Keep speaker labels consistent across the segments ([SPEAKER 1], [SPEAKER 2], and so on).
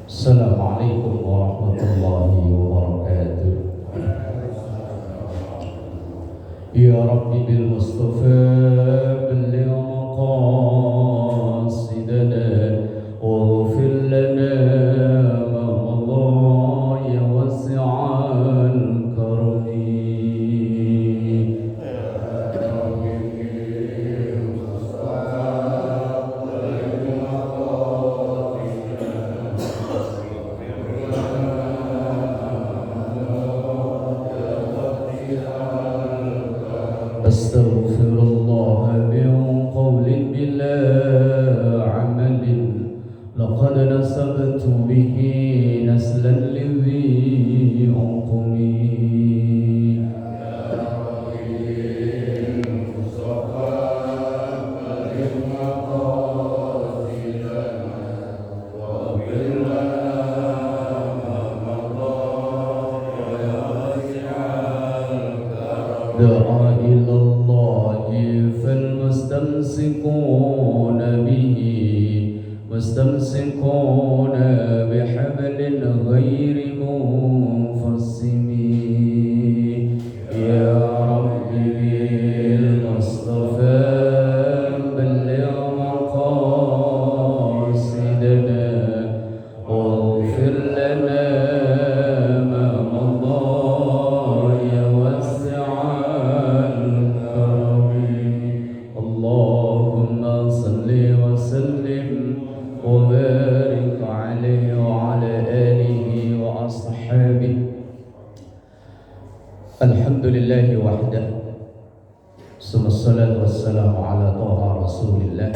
[SPEAKER 1] Assalamualaikum warahmatullahi wabarakatuh. Ya Rabbi bil Mustafa balligh maqasidana waghfir lana ma madha ya wasi'al karami. أستغفر الله من قول بلا عمل لقد نسبت به نسلا لذي عقم. دعا إلى الله فالمستمسكون به مستمسكون بحبل غير منفصم. يا رب بالمصطفى بلغ مقاصدنا واغفر لنا ما مضى يا واسع اللهم صل وسلم وبارك عليه وعلى آله وأصحابه. الحمد لله وحده ثم الصلاة والسلام على طه رسول الله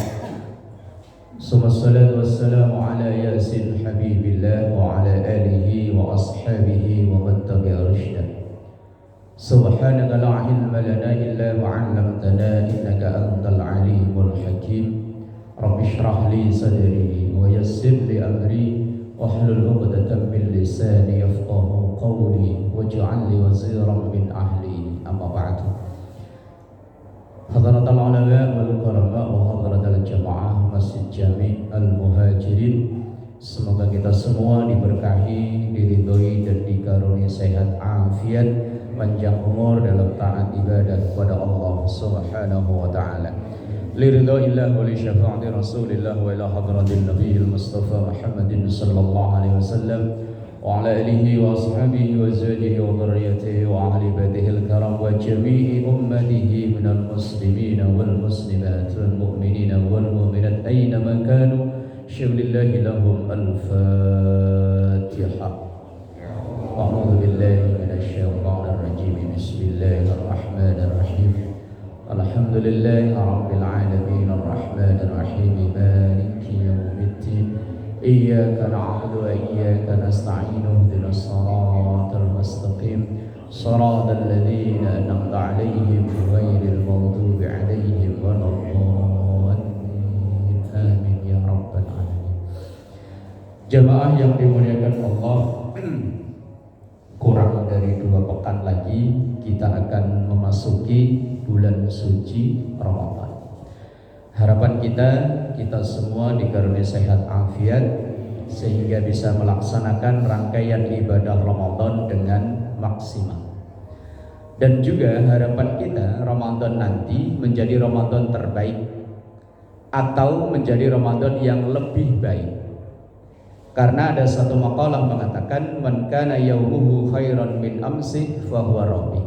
[SPEAKER 1] ثم الصلاة والسلام على ياسين حبيب الله وعلى آله وأصحابه ومن تبع رشده. سبحانك لا علم لنا إلا ما علمتنا إنك أنت العليم الحكيم. رب اشرح لي صدري ويسر لي أمري واحلل عقدة من لساني يفقه قولي واجعل لي وزيرا من أهلي. أما بعد. حضرة العلماء والكرماء وحضرة الجماعة Masjid Jami Al-Muhajirin, semoga kita semua diberkahi, diridhoi dan dikaruniai sehat afiat, panjang umur dalam taat ibadah kepada Allah Subhanahu wa taala. Liridhaillah wa li syafaati Rasulillah wa ila hadratin Nabiyil Mustafa Muhammadin sallallahu alaihi wasallam wa ala alihi wa ashabihi wa azwajihi wa dhurriyyatihi wa ahli baitihi al-karam wa jami'i ummatihi minal muslimina wal muslimat wal mu'minina wal mu'minat aina ma kanu. Syulillahi lahum al-Fatihah. A'udzu billahi minasy syaithanir rajim. Bismillahirrahmanirrahim. Alhamdulillahi rabbil alamin arrahmanir rahim maliki yaumiddin. Iyyaka na'budu wa iyyaka nasta'in ihdinas siratal mustaqim siratal ladzina an'amta 'alaihim ghairil maghdubi 'alaihim waladdallin. Amin ya rabbal alamin. Jamaah yang dimuliakan Allah, kurang dari 2 pekan lagi kita akan memasuki bulan suci Ramadan. Harapan kita semua dikaruniai sehat afiat sehingga bisa melaksanakan rangkaian ibadah Ramadan dengan maksimal. Dan juga harapan kita Ramadan nanti menjadi Ramadan terbaik atau menjadi Ramadan yang lebih baik. Karena ada satu makalah mengatakan man kana yaumuhu khairan min amsi fahuwa rabbi.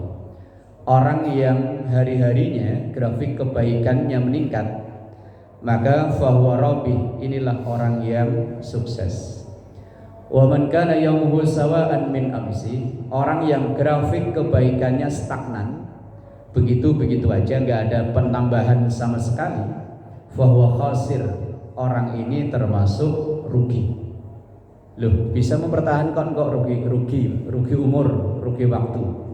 [SPEAKER 1] Orang yang hari-harinya grafik kebaikannya meningkat, maka fahuwa rabbi, inilah orang yang sukses. Wa man kana yaumuhu sawa'an min amsi, orang yang grafik kebaikannya stagnan, begitu-begitu aja, nggak ada penambahan sama sekali, fahuwa khasir, orang ini termasuk rugi. Loh, bisa mempertahankan kok rugi umur, rugi waktu.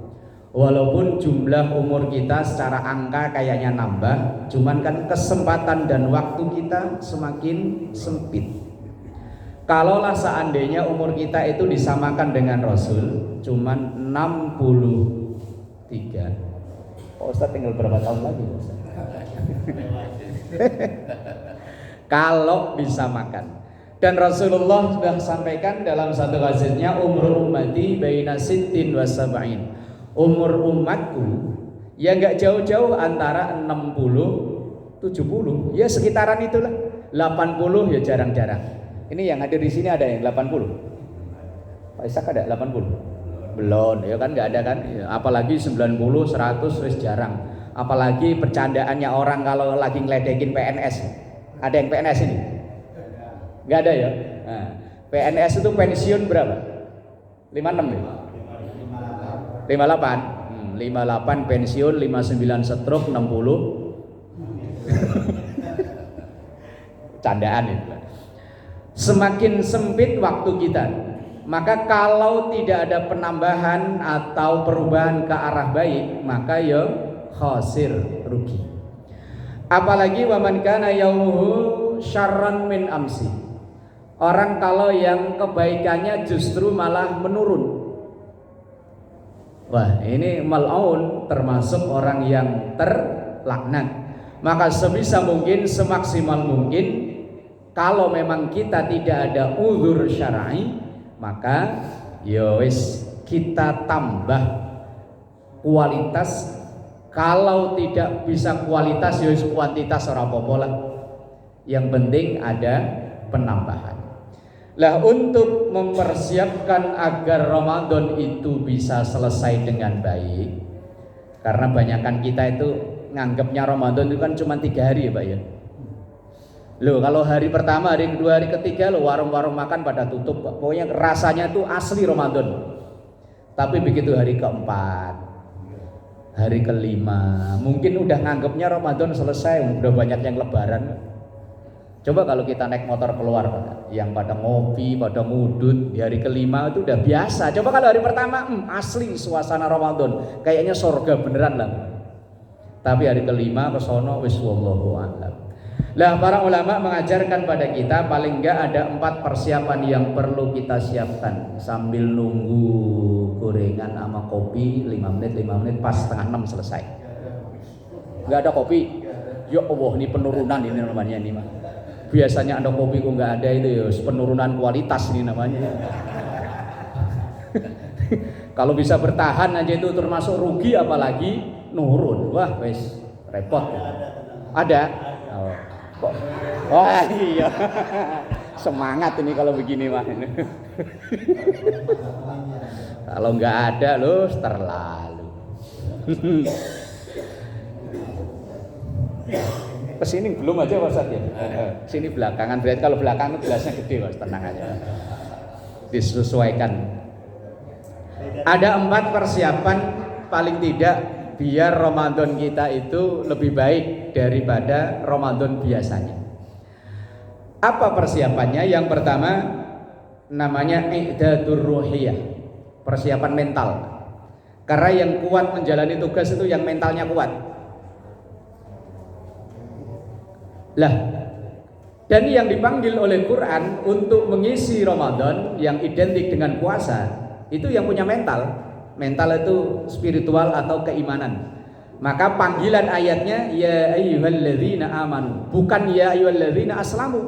[SPEAKER 1] Walaupun jumlah umur kita secara angka kayaknya nambah, cuman kan kesempatan dan waktu kita semakin sempit. Kalaulah seandainya umur kita itu disamakan dengan Rasul, cuman 63. Pak Ustadz tinggal berapa tahun lagi? Kalau disamakan. Dan Rasulullah sudah sampaikan dalam satu hadisnya, umur ummati baina sittin wa sab'in. Umur umatku ya nggak jauh-jauh antara 60 70, ya sekitaran itulah. 80 ya jarang-jarang. Ini yang hadir di sini ada yang 80? Pak Ishak ada 80? Belum, ya kan nggak ada kan? Ya, apalagi 90, 100 wis jarang. Apalagi bercandaannya orang kalau lagi ngeledekin PNS. Ada yang PNS ini? Nggak ada ya? Nah, PNS itu pensiun berapa? 56 ya? 58. 58 pensiun, 59 stroke, 60 candaan itu. Semakin sempit waktu kita, maka kalau tidak ada penambahan atau perubahan ke arah baik, maka ya khasir, rugi. Apalagi waman kana yaumuhu syarran min amsi. Orang kalau yang kebaikannya justru malah menurun. Wah, ini mal'un, termasuk orang yang terlaknat. Maka sebisa mungkin, semaksimal mungkin, kalau memang kita tidak ada uzur syar'i, maka ya wis kita tambah kualitas. Kalau tidak bisa kualitas ya wis kuantitas ora apa-apa lah. Yang penting ada penambahan. Lah untuk mempersiapkan agar Ramadan itu bisa selesai dengan baik, karena banyakan kita itu nganggapnya Ramadan itu kan cuma 3 hari ya Pak ya. Loh kalau hari pertama, hari kedua, hari ketiga loh warung-warung makan pada tutup Pak. Pokoknya rasanya tuh asli Ramadan. Tapi begitu hari keempat, hari kelima, mungkin udah nganggapnya Ramadan selesai, udah banyak yang lebaran. Coba kalau kita naik motor keluar, yang pada ngopi, pada ngudut, di hari kelima itu udah biasa. Coba kalau hari pertama, asli suasana Ramadan, kayaknya surga beneran lah. Tapi hari kelima ke sono wis wallahu a'lam. Lah para ulama mengajarkan pada kita paling enggak ada 4 persiapan yang perlu kita siapkan sambil nunggu gorengan sama kopi 5 menit pas setengah 6 selesai. Enggak ada kopi. Ya Allah, ini penurunan ini namanya ini mah. Biasanya ada kopi kok nggak ada itu ya penurunan kualitas ini namanya. Kalau bisa bertahan aja itu termasuk rugi, apalagi nurun. Wah wes repot. Ada. Oh. Wah iya. Semangat ini kalau begini mah. Kalau nggak ada loh terlalu. Kesini belum aja Pak Ustadz ya. Sini belakangan, berarti kalau belakangan gelasnya gede Mas, tenang aja. Disesuaikan. Ada 4 persiapan paling tidak biar Ramadan kita itu lebih baik daripada Ramadan biasanya. Apa persiapannya? Yang pertama namanya i'dadur ruhiyah, persiapan mental. Karena yang kuat menjalani tugas itu yang mentalnya kuat. Lah, dan yang dipanggil oleh Quran untuk mengisi Ramadan yang identik dengan puasa, itu yang punya mental. Mental itu spiritual atau keimanan. Maka panggilan ayatnya ya ayyuhalladzina amanu, bukan ya ayyuhalladzina aslamu.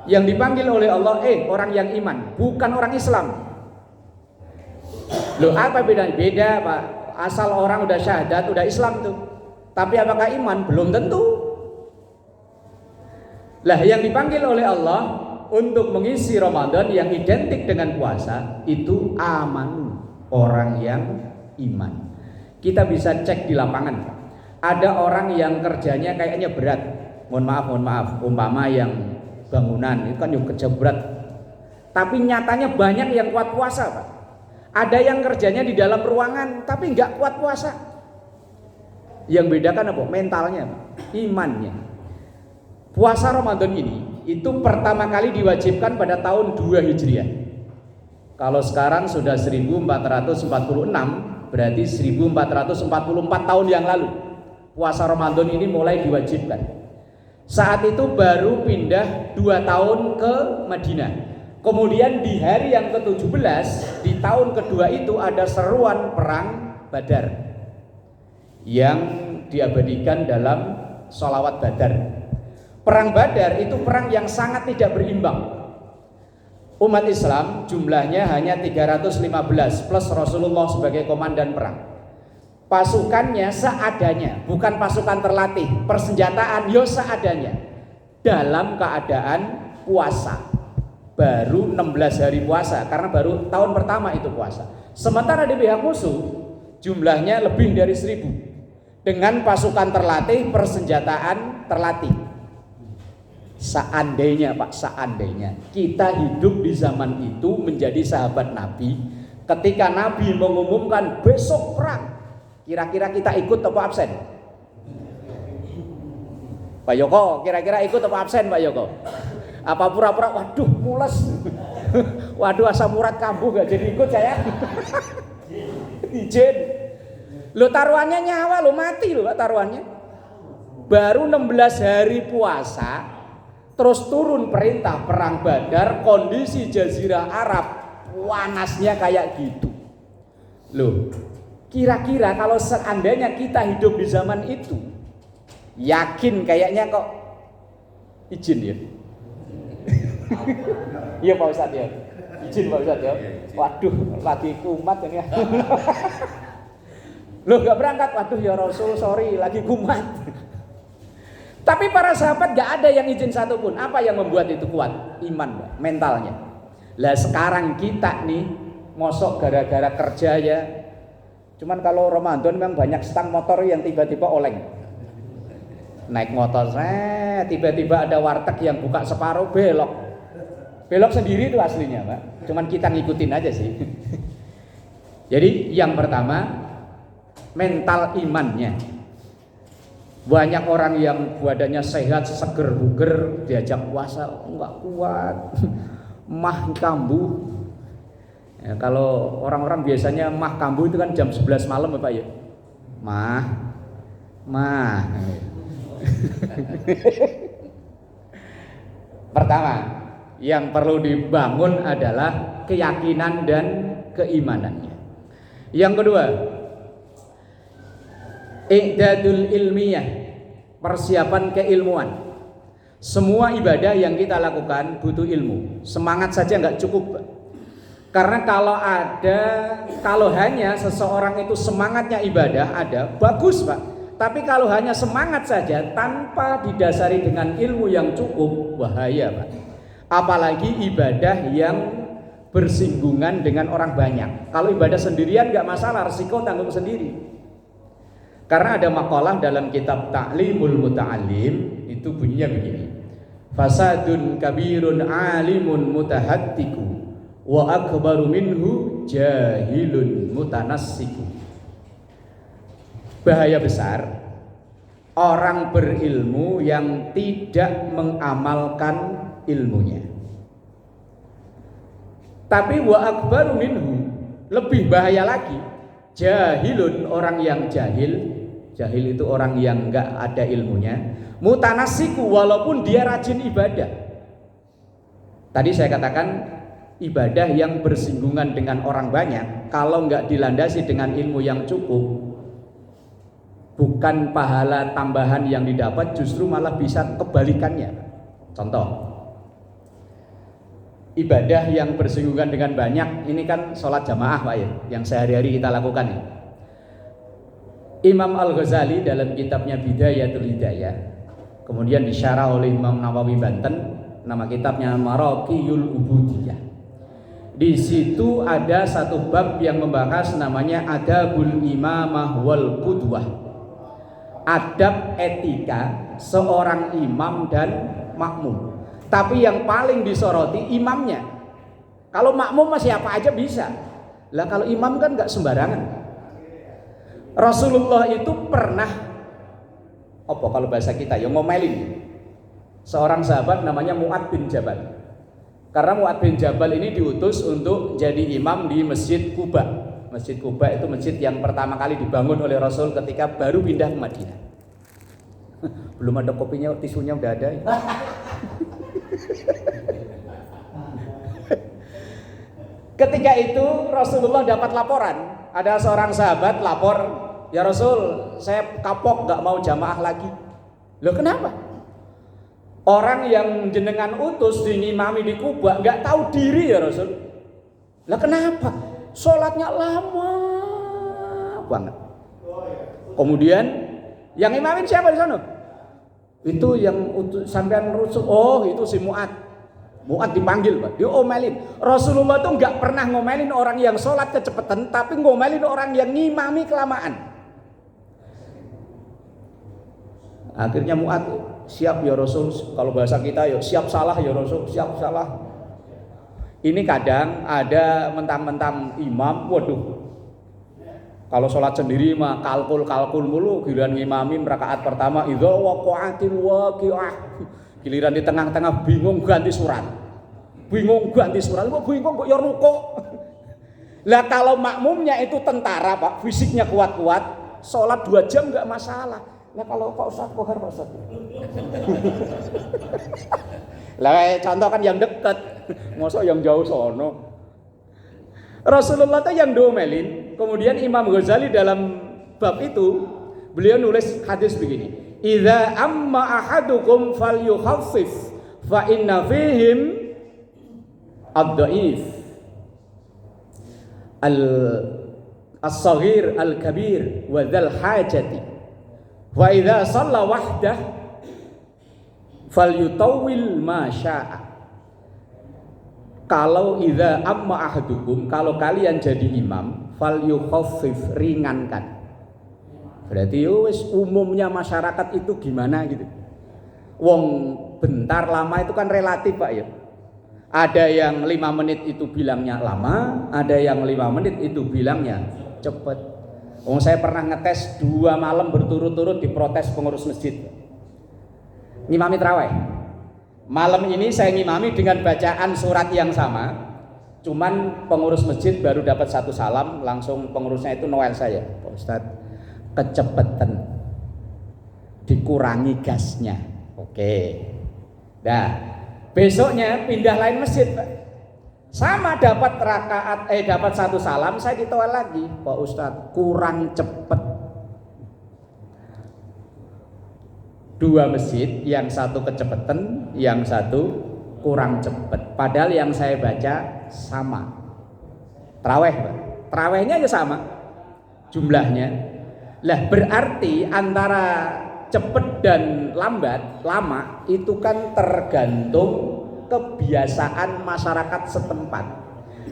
[SPEAKER 1] Yang dipanggil oleh Allah orang yang iman, bukan orang Islam. Loh, apa bedanya? Beda Pak. Asal orang udah syahadat, udah Islam tuh. Tapi apakah iman? Belum tentu. Lah yang dipanggil oleh Allah untuk mengisi Ramadan yang identik dengan puasa itu aman, orang yang iman. Kita bisa cek di lapangan. Ada orang yang kerjanya kayaknya berat. Mohon maaf, umpama yang bangunan itu kan juga kerja berat. Tapi nyatanya banyak yang kuat puasa, Pak. Ada yang kerjanya di dalam ruangan tapi nggak kuat puasa. Yang bedakan apa? Mentalnya, Pak. Imannya. Puasa Ramadan ini itu pertama kali diwajibkan pada tahun 2 Hijriah. Kalau sekarang sudah 1446, berarti 1444 tahun yang lalu puasa Ramadan ini mulai diwajibkan. Saat itu baru pindah 2 tahun ke Madinah. Kemudian di hari yang ke-17 di tahun kedua itu ada seruan perang Badar yang diabadikan dalam sholawat Badar. Perang Badar itu perang yang sangat tidak berimbang. Umat Islam jumlahnya hanya 315 plus Rasulullah sebagai komandan perang. Pasukannya seadanya, bukan pasukan terlatih, persenjataan yo seadanya. Dalam keadaan puasa. Baru 16 hari puasa karena baru tahun pertama itu puasa. Sementara di pihak musuh jumlahnya lebih dari 1000 dengan pasukan terlatih, persenjataan terlatih. Seandainya Pak, seandainya kita hidup di zaman itu menjadi sahabat Nabi, ketika Nabi mengumumkan besok perang, kira-kira kita ikut atau absen? Pak Yoko, kira-kira ikut atau absen Pak Yoko? Apa pura-pura, waduh mules, waduh asam urat kambuh gak jadi ikut saya. Izin. Lo taruhannya nyawa, lo mati lo taruhannya. Baru 16 hari puasa, terus turun perintah perang Badar, kondisi Jazirah Arab panasnya kayak gitu. Loh, kira-kira kalau seandainya kita hidup di zaman itu, yakin kayaknya kok izin ya? Iya Pak Ustadz ya, izin Pak Ustadz ya. Waduh, lagi kumat ini ya. Loh gak berangkat, waduh ya Rasul sorry lagi kumat. Tapi para sahabat gak ada yang izin satupun. Apa yang membuat itu kuat? Iman, mentalnya. Lah sekarang kita nih, mosok gara-gara kerja ya. Cuman kalau Ramadan memang banyak stang motor yang tiba-tiba oleng. Naik motor saya, tiba-tiba ada warteg yang buka separuh belok. Belok sendiri itu aslinya Pak. Cuman kita ngikutin aja sih. Jadi yang pertama, mental imannya. Banyak orang yang badannya sehat, seger buger, diajak puasa enggak kuat, mah kambuh. Ya, kalau orang-orang biasanya mah kambuh itu kan jam 11 malam ya Pak ya. Mah. Pertama, yang perlu dibangun adalah keyakinan dan keimanannya. Yang kedua, i'dadul ilmiyah, persiapan keilmuan. Semua ibadah yang kita lakukan butuh ilmu. Semangat saja nggak cukup. Karena kalau hanya seseorang itu semangatnya ibadah ada, bagus Pak. Tapi kalau hanya semangat saja tanpa didasari dengan ilmu yang cukup, bahaya Pak. Apalagi ibadah yang bersinggungan dengan orang banyak. Kalau ibadah sendirian nggak masalah, resiko tanggung sendiri. Karena ada makalah dalam kitab Ta'limul Muta'allim, itu bunyinya begini. Fasadun kabirun alimun mutahattiku wa akbaru minhu jahilun mutanassiku. Bahaya besar orang berilmu yang tidak mengamalkan ilmunya. Tapi wa akbaru minhu, lebih bahaya lagi, jahilun, orang yang jahil. Jahil itu orang yang enggak ada ilmunya. Mutanasiku, walaupun dia rajin ibadah. Tadi saya katakan ibadah yang bersinggungan dengan orang banyak, kalau enggak dilandasi dengan ilmu yang cukup, bukan pahala tambahan yang didapat, justru malah bisa kebalikannya. Contoh, ibadah yang bersinggungan dengan banyak, ini kan sholat jamaah Pak ya, yang sehari-hari kita lakukan ya. Imam Al-Ghazali dalam kitabnya Bidayatul Hidayah, kemudian disyarah oleh Imam Nawawi Banten, nama kitabnya Maraqiyul Ubudiyah. Di situ ada satu bab yang membahas namanya Adabul Imamah wal Qudwah. Adab etika seorang imam dan makmum. Tapi yang paling disoroti imamnya. Kalau makmum masih apa aja bisa. Lah kalau imam kan nggak sembarangan. Rasulullah itu pernah apa kalau bahasa kita ya ngomelin seorang sahabat namanya Mu'ad bin Jabal. Karena Mu'ad bin Jabal ini diutus untuk jadi imam di Masjid Quba. Masjid Quba itu masjid yang pertama kali dibangun oleh Rasul ketika baru pindah ke Madinah. Belum ada kopinya, tisunya udah ada. Ketika itu Rasulullah dapat laporan, ada seorang sahabat lapor, ya Rasul, saya kapok gak mau jamaah lagi. Loh kenapa?
[SPEAKER 2] Orang yang jenengan utus ngimami di Kuba nggak tahu diri ya Rasul. Lah kenapa? Sholatnya lama banget. Kemudian yang imamin siapa di sana? Itu yang sampean rusuh. Oh, itu si Mu'ad. Mu'ad dipanggil, Pak. Diomelin. Rasulullah tuh nggak pernah ngomelin orang yang sholat kecepatan, tapi ngomelin orang yang ngimami kelamaan. Akhirnya Mu'ad, siap ya Rasul. Kalau bahasa kita ya siap salah ya Rasul, siap salah. Ini kadang ada mentang-mentang imam, waduh. Kalau sholat sendiri mah kalkul mulu, giliran ngimami rakaat pertama idza waqa'atil waqi'ah. Giliran di tengah-tengah bingung ganti surat. Kok bingung kok ya rukuk. Lah kalau makmumnya itu tentara, Pak, fisiknya kuat-kuat, sholat 2 jam enggak masalah. Lah kalau Pak Ustaz Kohar, Pak Ustaz. Lah contoh kan yang dekat, masa yang jauh sono. Rasulullah itu yang domelin. Kemudian Imam Ghazali dalam bab itu beliau nulis hadis begini. Idza amma ahadukum falyukhaffif fa inna fihim ad-dhaif as-saghir al-kabir wa dzal hajati. Wa idza shalla wahdah falyutawwil ma syaa. Kalau idza amma ahadukum, kalau kalian jadi imam, fal yukhaffif, ringankan. Berarti wis umumnya masyarakat itu gimana gitu. Wong bentar lama itu kan relatif, Pak ya. Ada yang 5 menit itu bilangnya lama, ada yang 5 menit itu bilangnya cepet. Wong saya pernah ngetes 2 malam berturut-turut diprotes pengurus masjid. Ngimami tarawih. Malam ini saya ngimami dengan bacaan surat yang sama, cuman pengurus masjid baru dapat 1 salam, langsung pengurusnya itu Noel saya, Pak Ustadz, kecepatan, dikurangi gasnya. Oke. Nah, besoknya pindah lain masjid, Pak. Sama dapat dapat 1 salam, saya ditolak lagi, Pak Ustadz, kurang cepet. 2 masjid, yang satu kecepatan, yang satu kurang cepet. Padahal yang saya baca sama. Tarawih, Pak. Tarawihnya aja sama jumlahnya. Lah berarti antara cepet dan lama itu kan tergantung kebiasaan masyarakat setempat.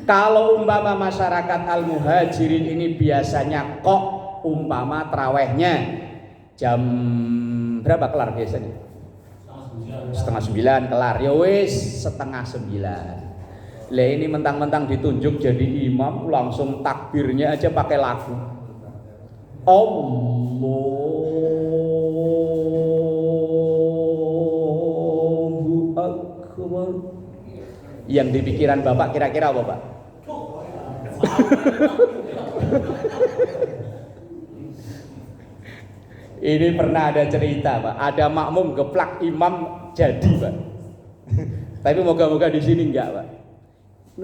[SPEAKER 2] Kalau umpama masyarakat Al-Muhajirin ini biasanya kok umpama tarawihnya jam berapa kelar biasanya? 8:30 kelar. Ya wis 8:30. Lah ini mentang-mentang ditunjuk jadi imam langsung takbirnya aja pakai lagu. Allahu Akbar. Yang di pikiran Bapak kira-kira apa, Pak? Ini pernah ada cerita, Pak. Ada makmum geplak imam jadi, Pak. Tapi moga-moga di sini enggak, Pak.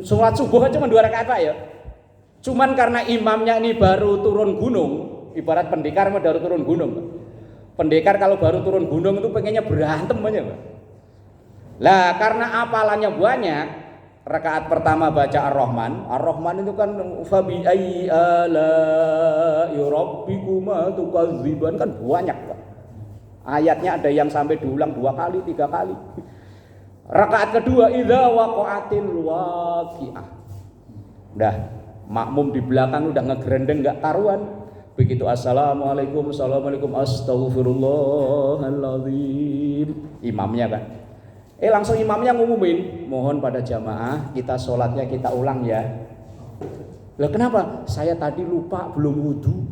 [SPEAKER 2] Sholat subuh kan cuma 2 rakaat, Pak ya. Cuman karena imamnya ini baru turun gunung, ibarat pendekar mah baru turun gunung, Pak. Pendekar kalau baru turun gunung itu pengennya berantem aja, Pak. Lah karena apalannya banyak, rakaat pertama baca Ar-Rahman. Ar-Rahman itu kan fabi ayyi ala'i rabbikuma tukadziban, kan banyak, Pak. Ayatnya ada yang sampai diulang 2 kali, 3 kali. Rakaat kedua idza waqa'atil waqi'ah. Udah makmum di belakang udah ngegerendeng enggak karuan. Begitu assalamualaikum astagfirullahaladzim, imamnya kan langsung imamnya ngumumin, mohon pada jamaah kita sholatnya kita ulang ya. Lah kenapa? Saya tadi lupa belum wudu.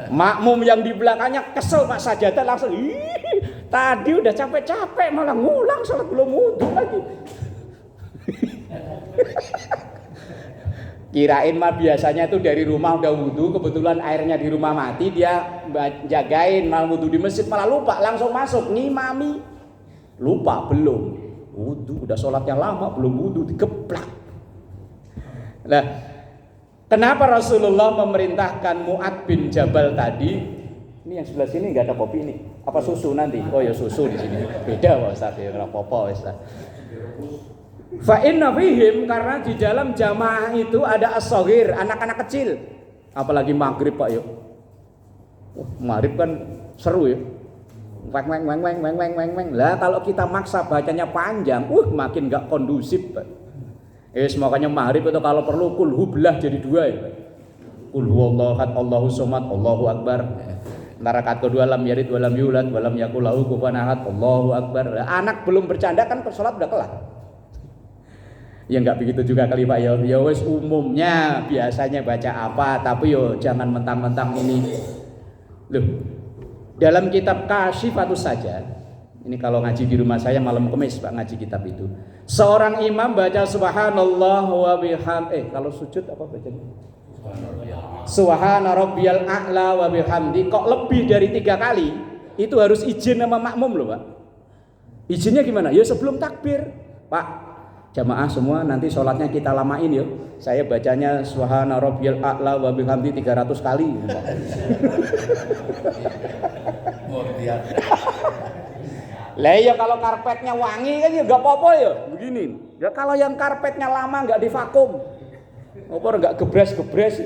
[SPEAKER 2] Makmum yang di belakangnya kesel, Pak Sajadah langsung, tadi udah capek-capek malah ngulang sholat belum wudu lagi. Kirain mah biasanya itu dari rumah udah wudu, kebetulan airnya di rumah mati, dia jagain malah wudu di masjid, malah lupa langsung masuk ngimami, lupa belum wudu, udah sholatnya lama belum wudu, digeplak. Nah, kenapa Rasulullah memerintahkan Mu'ad bin Jabal tadi? Ini yang sebelah sini nggak ada kopi ini. Apa susu nanti? Oh ya susu di sini. Beda Pak Ustaz ya, ora apa-apa Ustaz. Fa inna fihim, karena di dalam jamaah itu ada as-shaghir, anak-anak kecil. Apalagi maghrib Pak yuk. Maghrib kan seru ya. Weng. Lah kalau kita maksa bacanya panjang, makin enggak kondusif Pak. Makanya maghrib itu kalau perlu kulhu belah jadi 2 ya Pak. Qul huwallahu ahad, Allahu somad, Allahu akbar. Rakaat kedua lam yalid walam yulad walam yakul lahu kufuwan ahad, Allahu akbar. Anak belum bercanda kan salat udah kelar. Ya enggak begitu juga kali Pak ya. Ya wis umumnya biasanya baca apa, tapi yo jangan mentang-mentang ini. Loh. Dalam kitab Kasyifatus Sajad, ini kalau ngaji di rumah saya malam Kamis Pak ngaji kitab itu. Seorang imam baca subhanallah wa bihamdi. Kalau sujud apa bacanya? Subhana rabbiyal a'la wa bihamdi. Kok lebih dari 3 kali? Itu harus izin sama makmum loh Pak. Izinnya gimana? Ya sebelum takbir. Pak, jamaah semua nanti sholatnya kita lamain ya. Saya bacanya subhana rabbiyal a'la wa bihamdi 300 kali. Lah ya kalau karpetnya wangi kan ya enggak apa-apa ya. Begini. Ya kalau yang karpetnya lama enggak divakum. Apa enggak gebres-gebres.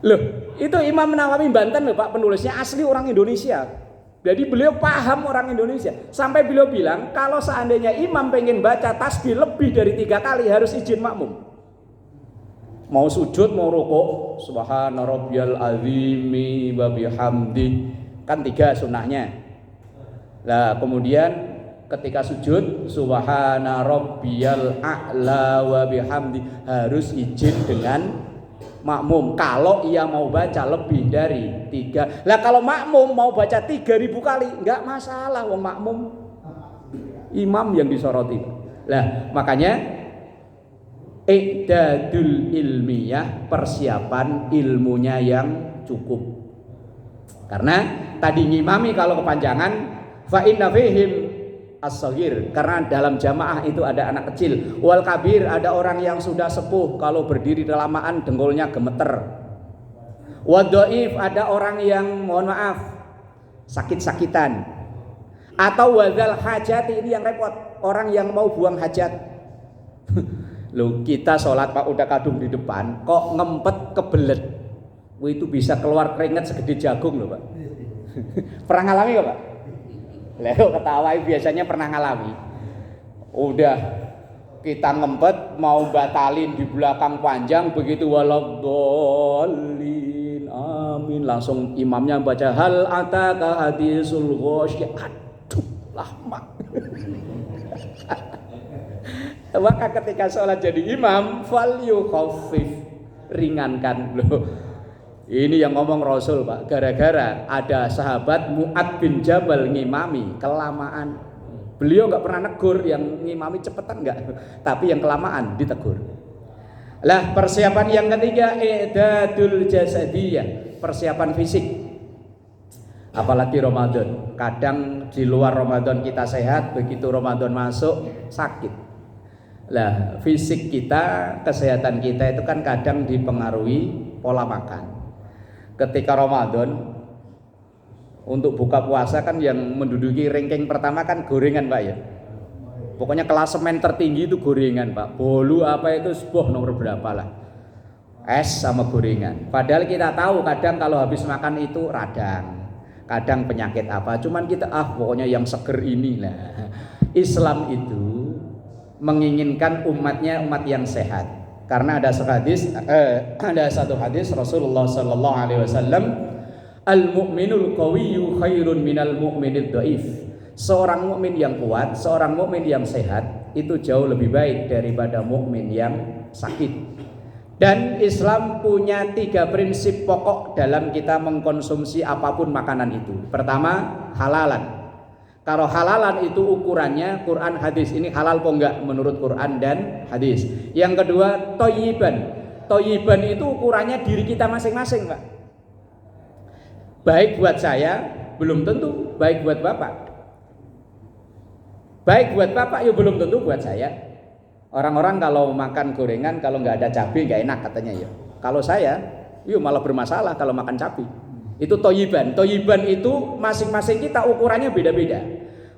[SPEAKER 2] Loh, itu Imam Nawawi Banten loh Pak, penulisnya asli orang Indonesia. Jadi beliau paham orang Indonesia. Sampai beliau bilang kalau seandainya imam pengen baca tasbih lebih dari 3 kali harus izin makmum. Mau sujud, mau rukuk, subhana rabbiyal azimi wa bihamdi. Kan 3 sunahnya. Nah, kemudian ketika sujud subhana rabbiyal a'la wa bihamdi harus izin dengan makmum kalau ia mau baca lebih dari 3. Lah kalau makmum mau baca 3.000 kali enggak masalah, wong makmum imam yang disoroti. Lah makanya i'dadul ilmiyah, persiapan ilmunya yang cukup. Karena tadi ngimami kalau kepanjangan fa inna fihim as-shaghir, karena dalam jamaah itu ada anak kecil, wal kabir, ada orang yang sudah sepuh kalau berdiri kelamaan dengkulnya gemeter, wad dhaif, ada orang yang mohon maaf sakit-sakitan, atau wadzal hajati, ini yang repot, orang yang mau buang hajat. Loh kita sholat Pak udah kadung di depan kok ngempet kebelet, itu bisa keluar keringat segede jagung loh Pak. Pernah ngalami gak Pak? Leo ketawa biasanya pernah ngalami. Udah kita ngempet mau batalin di belakang panjang begitu waladhdallin amin langsung imamnya baca hal ataka hadisul ghasyiyah. Aduh lama. Maka ketika sholat jadi imam fal yukhaffif, ringankan loh. Ini yang ngomong Rasul Pak, gara-gara ada sahabat Mu'ad bin Jabal ngimami kelamaan. Beliau nggak pernah negur yang ngimami cepetan nggak, tapi yang kelamaan ditegur. Lah persiapan yang ketiga i'dadul jasadiyah, persiapan fisik. Apalagi Ramadan, kadang di luar Ramadan kita sehat, begitu Ramadan masuk sakit. Lah fisik kita, kesehatan kita itu kan kadang dipengaruhi pola makan. Ketika Ramadan untuk buka puasa kan yang menduduki ranking pertama kan gorengan Pak ya. Pokoknya klasemen tertinggi itu gorengan Pak. Bolu apa itu sebuah nomor berapa lah. Es sama gorengan. Padahal kita tahu kadang kalau habis makan itu radang, kadang penyakit apa. Cuman kita pokoknya yang seger ini lah. Islam itu menginginkan umatnya umat yang sehat. Karena ada satu hadis Rasulullah sallallahu alaihi wasallam, al-mu'minul qawiyyu khairun minal mu'minid dhaif. Seorang mukmin yang kuat, seorang mukmin yang sehat itu jauh lebih baik daripada mukmin yang sakit. Dan Islam punya 3 prinsip pokok dalam kita mengkonsumsi apapun makanan itu. Pertama, halalan. Kalau halalan itu ukurannya Quran hadis, ini halal apa enggak menurut Quran dan hadis. Yang kedua thayyiban. Thayyiban itu ukurannya diri kita masing-masing Pak. Baik buat saya belum tentu baik buat Bapak. Baik buat Bapak ya belum tentu buat saya. Orang-orang kalau makan gorengan kalau nggak ada cabai nggak enak katanya ya. Kalau saya malah bermasalah kalau makan cabai. Itu toyiban. Toyiban itu masing-masing kita ukurannya beda-beda.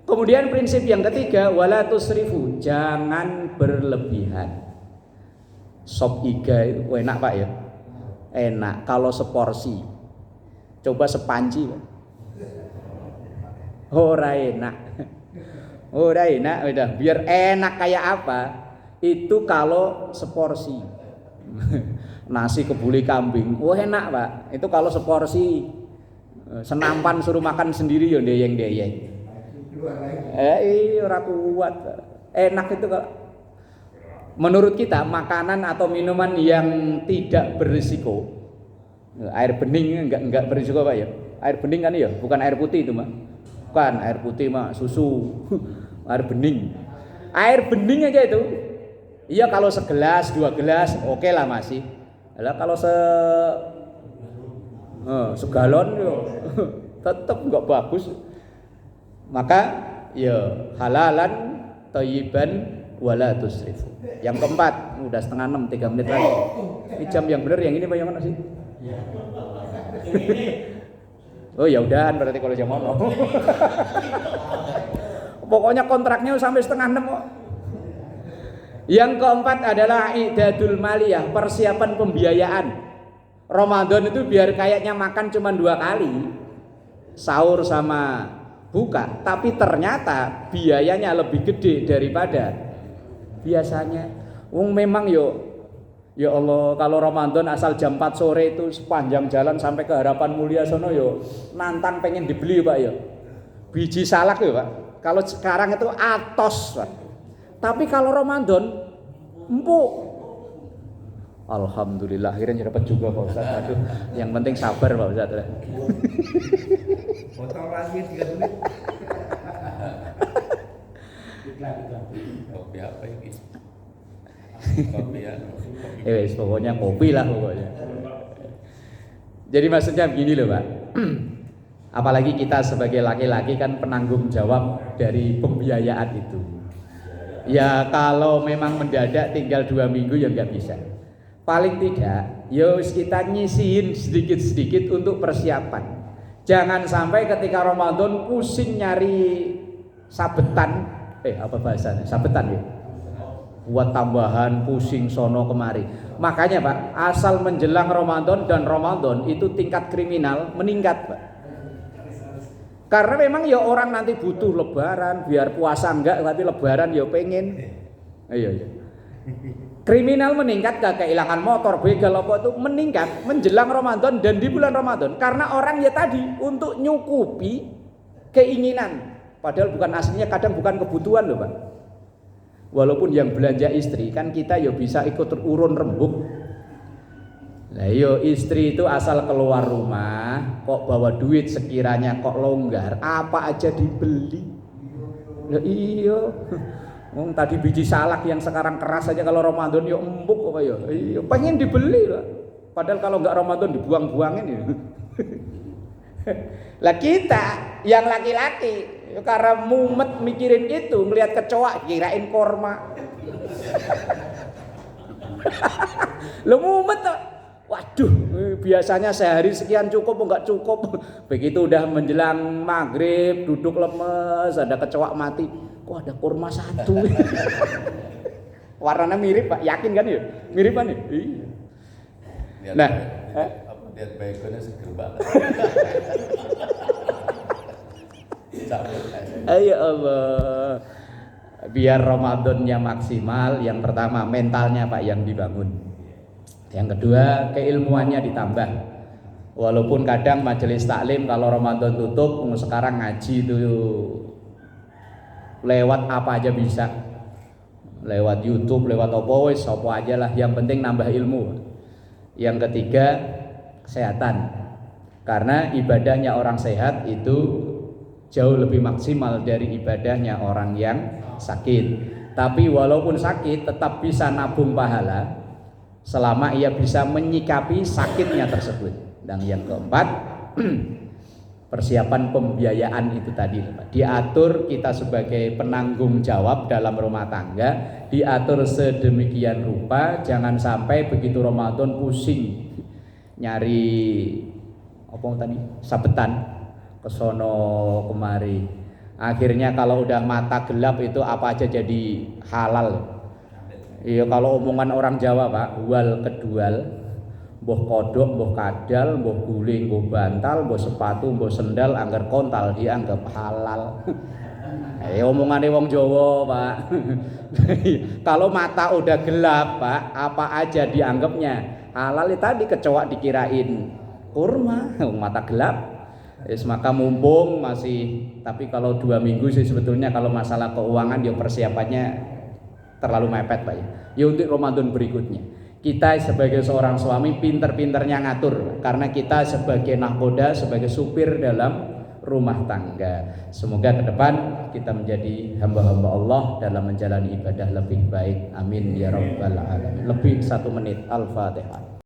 [SPEAKER 2] Kemudian prinsip yang ketiga, wala tusrifu, jangan berlebihan. Sop iga itu enak Pak ya? Enak kalau seporsi. Coba sepanci Pak. Ora enak. Ora enak udah. Biar enak kayak apa? Itu kalau seporsi. Nasi kebuli kambing, wah enak Pak. Itu kalau seporsi. Senampan suruh makan sendiri ya deyeng-deyeng. Ora kuat. Enak itu kalau menurut kita makanan atau minuman yang tidak berisiko. Air bening enggak berisiko Pak ya. Air bening kan ya, bukan air putih itu Pak. Bukan air putih mah susu. Air bening. Air bening aja itu. Iya kalau segelas, 2 gelas oke lah masih. Lah kalau segalon yo tetap enggak bagus. Maka ya halalan thayyiban wala tusrifu. Yang keempat, udah 5:30, 3 menit lagi. Ini jam yang benar yang ini Pak yang mana sih? Oh ya udahan berarti kalau jam ono. Pokoknya kontraknya sampai 5:30 kok. Yang keempat adalah i'dadul maliyah, persiapan pembiayaan. Ramadan itu biar kayaknya makan cuma 2 kali, sahur sama buka, tapi ternyata biayanya lebih gede daripada biasanya. Memang ya Allah, kalau Ramadan asal jam 4 sore itu sepanjang jalan sampai ke Harapan Mulia sono nantang pengen dibeli Pak ya. Biji salak ya Pak. Kalau sekarang itu atos Pak. Tapi kalau Ramadan empuk. Alhamdulillah akhirnya dapat juga Pak Ustaz. Aduh, yang penting sabar Pak Ustaz.
[SPEAKER 3] Potong lagi 3 menit.
[SPEAKER 4] Kopi apa ini? Kopi ya.
[SPEAKER 2] Pokoknya kopi lah pokoknya. Jadi maksudnya begini loh Pak. Apalagi kita sebagai laki-laki kan penanggung jawab dari pembiayaan itu. Ya kalau memang mendadak tinggal 2 minggu ya nggak bisa. Paling tidak, kita nyisihin sedikit-sedikit untuk persiapan. Jangan sampai ketika Ramadan pusing nyari sabetan. Apa bahasanya? Sabetan ya. Buat tambahan pusing sono kemari. Makanya Pak, asal menjelang Ramadan dan Ramadan itu tingkat kriminal meningkat Pak. Karena memang orang nanti butuh lebaran, biar puasa enggak tapi lebaran pengen. Iya. Kriminal meningkat, kehilangan motor, begal apa itu meningkat menjelang Ramadan dan di bulan Ramadan karena orang tadi untuk nyukupi keinginan. Padahal bukan aslinya, kadang bukan kebutuhan loh Pak. Walaupun yang belanja istri kan kita bisa ikut urun rembuk. Nah istri itu asal keluar rumah kok bawa duit sekiranya kok longgar, apa aja dibeli. Lah iya. Tadi biji salak yang sekarang keras aja kalau Ramadan empuk kok iya, pengen dibeli lah. Padahal kalau enggak Ramadan dibuang-buangin ya. Lah kita yang laki-laki karena mumet mikirin itu, ngelihat kecoa kirain korma. Lo mumet tuh. Waduh, biasanya sehari sekian cukup enggak cukup. Begitu udah menjelang maghrib, duduk lemes, ada kecoa mati. Kok ada kurma 1. Warnanya mirip Pak, yakin kan ya? Mirip kan ya? Iya. Nah,
[SPEAKER 4] lihat baconnya seger banget.
[SPEAKER 2] Ya Allah. Biar Ramadannya maksimal, yang pertama mentalnya Pak yang dibangun. Yang kedua, keilmuannya ditambah. Walaupun kadang majelis taklim kalau Ramadan tutup, sekarang ngaji itu lewat apa aja bisa. Lewat YouTube, lewat apa aja lah, yang penting nambah ilmu. Yang ketiga, kesehatan. Karena ibadahnya orang sehat itu jauh lebih maksimal dari ibadahnya orang yang sakit. Tapi walaupun sakit tetap bisa nabung pahala selama ia bisa menyikapi sakitnya tersebut. Dan yang keempat, persiapan pembiayaan itu tadi diatur, kita sebagai penanggung jawab dalam rumah tangga diatur sedemikian rupa, jangan sampai begitu Ramadan pusing nyari apa tadi sabetan kesono kemari. Akhirnya kalau udah mata gelap itu apa aja jadi halal. Iya kalau omongan orang Jawa Pak, wal kedual, mbuh kodok, mbuh kadal, mbuh guling, mbuh bantal, mbuh sepatu, mbuh sendal, angger kontal dianggap halal. Omongannya wong Jawa Pak. Kalau mata udah gelap Pak, apa aja dianggapnya halal. Tadi kecoa dikirain kurma, mata gelap. Maka mumpung masih, tapi kalau 2 minggu sih sebetulnya kalau masalah keuangan dia persiapannya terlalu mepet Pak ya. Ya untuk Ramadan berikutnya. Kita sebagai seorang suami pinter-pinternya ngatur karena kita sebagai nahkoda, sebagai supir dalam rumah tangga. Semoga ke depan kita menjadi hamba-hamba Allah dalam menjalani ibadah lebih baik. Amin ya rabbal alamin. Lebih 1 menit. Al-Fatihah.